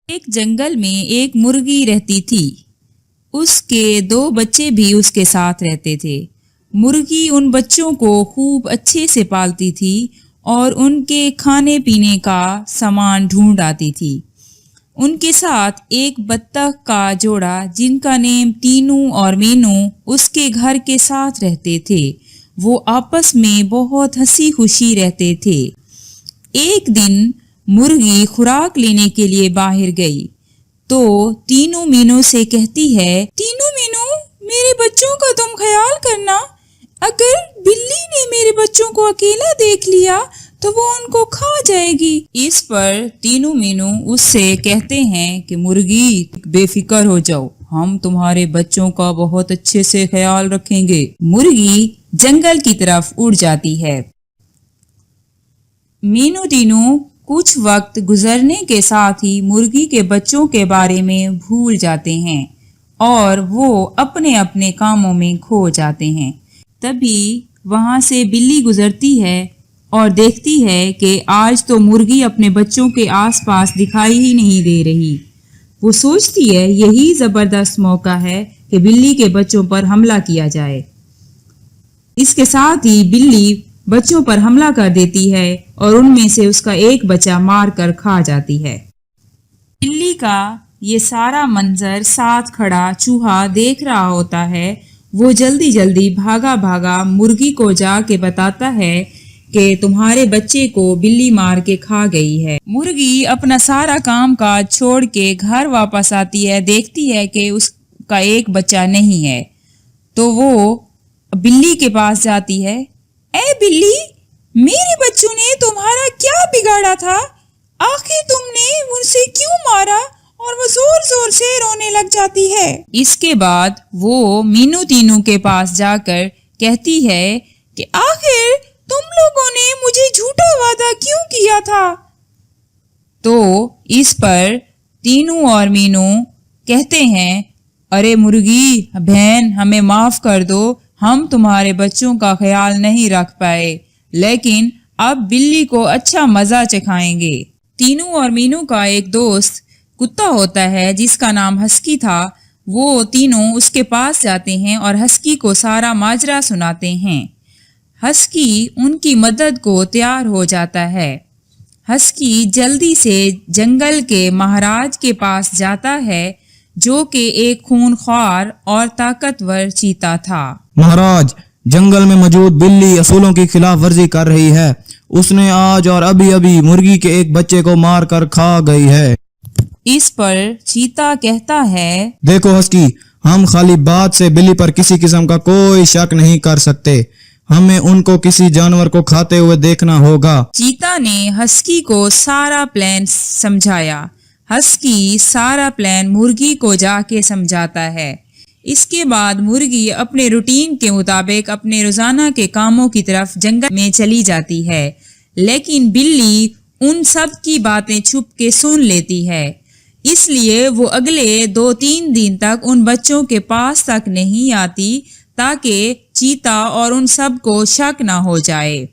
ایک جنگل میں ایک مرغی رہتی تھی۔ اس کے 2 بچے بھی اس کے ساتھ رہتے تھے۔ مرغی ان بچوں کو خوب اچھے سے پالتی تھی اور ان کے کھانے پینے کا سامان ڈھونڈ آتی تھی۔ ان کے ساتھ ایک بطخ کا جوڑا جن کا نام تینو اور مینو اس کے گھر کے ساتھ رہتے تھے۔ وہ آپس میں بہت ہنسی خوشی رہتے تھے۔ ایک دن مرغی خوراک لینے کے لیے باہر گئی تو تینو مینو سے کہتی ہے، تینو مینو، میرے بچوں کا تم خیال کرنا۔ اگر بلی نے میرے بچوں کو اکیلا دیکھ لیا تو وہ ان کو کھا جائے گی۔ اس پر تینو مینو اس سے کہتے ہیں کہ مرغی، بے فکر ہو جاؤ، ہم تمہارے بچوں کا بہت اچھے سے خیال رکھیں گے۔ مرغی جنگل کی طرف اڑ جاتی ہے۔ مینو تینو کچھ وقت گزرنے کے ساتھ ہی مرغی کے بچوں کے بارے میں بھول جاتے ہیں اور وہ اپنے اپنے کاموں میں کھو جاتے ہیں۔ تبھی وہاں سے بلی گزرتی ہے اور دیکھتی ہے کہ آج تو مرغی اپنے بچوں کے آس پاس دکھائی ہی نہیں دے رہی۔ وہ سوچتی ہے یہی زبردست موقع ہے کہ بلی کے بچوں پر حملہ کیا جائے۔ اس کے ساتھ ہی بلی بچوں پر حملہ کر دیتی ہے اور ان میں سے اس کا ایک بچہ مار کر کھا جاتی ہے۔ بلی کا یہ سارا منظر ساتھ کھڑا چوہا دیکھ رہا ہوتا ہے۔ وہ جلدی جلدی بھاگا مرغی کو جا کے بتاتا ہے کہ تمہارے بچے کو بلی مار کے کھا گئی ہے۔ مرغی اپنا سارا کام کاج چھوڑ کے گھر واپس آتی ہے، دیکھتی ہے کہ اس کا ایک بچہ نہیں ہے تو وہ بلی کے پاس جاتی ہے۔ اے بلی، میرے بچوں نے تمہارا کیا بگاڑا تھا؟ آخر تم نے ان سے کیوں مارا؟ اور وہ زور زور سے رونے لگ جاتی ہے۔ اس کے بعد وہ مینو تینو کے پاس جا کر کہتی ہے کہ آخر تم لوگوں نے مجھے جھوٹا وعدہ کیوں کیا تھا؟ تو اس پر تینو اور مینو کہتے ہیں، ارے مرغی بہن، ہمیں معاف کر دو، ہم تمہارے بچوں کا خیال نہیں رکھ پائے، لیکن اب بلی کو اچھا مزہ چکھائیں گے۔ تینو اور مینو کا ایک دوست کتا ہوتا ہے جس کا نام ہسکی تھا۔ وہ تینوں اس کے پاس جاتے ہیں اور ہسکی کو سارا ماجرا سناتے ہیں۔ ہسکی ان کی مدد کو تیار ہو جاتا ہے۔ ہسکی جلدی سے جنگل کے مہاراج کے پاس جاتا ہے جو کہ ایک خونخوار اور طاقتور چیتا تھا۔ مہاراج، جنگل میں موجود بلی اصولوں کی خلاف ورزی کر رہی ہے۔ اس نے آج اور ابھی مرغی کے ایک بچے کو مار کر کھا گئی ہے۔ اس پر چیتا کہتا ہے، دیکھو ہسکی، ہم خالی بات سے بلی پر کسی قسم کا کوئی شک نہیں کر سکتے، ہمیں ان کو کسی جانور کو کھاتے ہوئے دیکھنا ہوگا۔ چیتا نے ہسکی کو سارا پلان سمجھایا۔ ہسکی سارا پلان مرغی کو جا کے سمجھاتا ہے۔ اس کے بعد مرغی اپنے روٹین کے مطابق اپنے روزانہ کے کاموں کی طرف جنگل میں چلی جاتی ہے، لیکن بلی ان سب کی باتیں چھپ کے سن لیتی ہے۔ اس لیے وہ اگلے 2-3 دن تک ان بچوں کے پاس تک نہیں آتی تاکہ چیتا اور ان سب کو شک نہ ہو جائے۔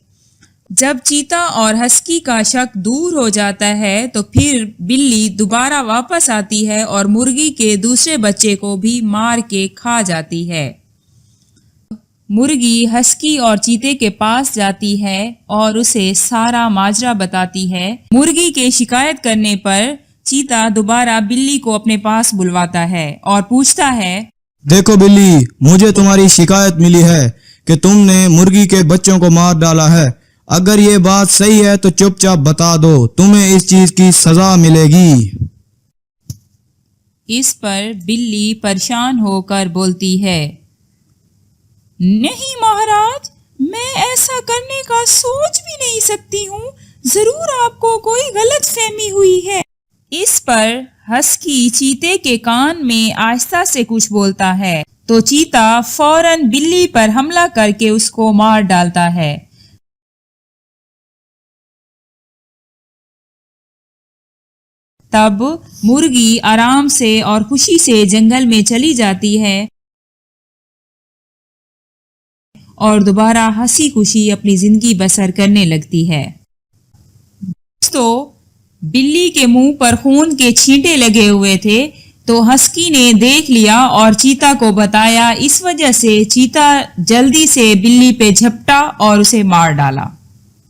جب چیتا اور ہسکی کا شک دور ہو جاتا ہے تو پھر بلی دوبارہ واپس آتی ہے اور مرغی کے دوسرے بچے کو بھی مار کے کھا جاتی ہے۔ مرغی ہسکی اور چیتے کے پاس جاتی ہے اور اسے سارا ماجرا بتاتی ہے۔ مرغی کے شکایت کرنے پر چیتا دوبارہ بلی کو اپنے پاس بلواتا ہے اور پوچھتا ہے، دیکھو بلی، مجھے تمہاری شکایت ملی ہے کہ تم نے مرغی کے بچوں کو مار ڈالا ہے۔ اگر یہ بات صحیح ہے تو چپ چاپ بتا دو، تمہیں اس چیز کی سزا ملے گی۔ اس پر بلی پریشان ہو کر بولتی ہے، نہیں مہاراج، میں ایسا کرنے کا سوچ بھی نہیں سکتی ہوں، ضرور آپ کو کوئی غلط فہمی ہوئی ہے۔ اس پر ہسکی چیتے کے کان میں آہستہ سے کچھ بولتا ہے تو چیتا فوراً بلی پر حملہ کر کے اس کو مار ڈالتا ہے۔ تب مرغی آرام سے اور خوشی سے جنگل میں چلی جاتی ہے اور دوبارہ ہنسی خوشی اپنی زندگی بسر کرنے لگتی ہے۔ دوستو، بلی کے منہ پر خون کے چھینٹے لگے ہوئے تھے تو ہسکی نے دیکھ لیا اور چیتا کو بتایا. اس وجہ سے چیتا جلدی سے بلی پہ جھپٹا اور اسے مار ڈالا.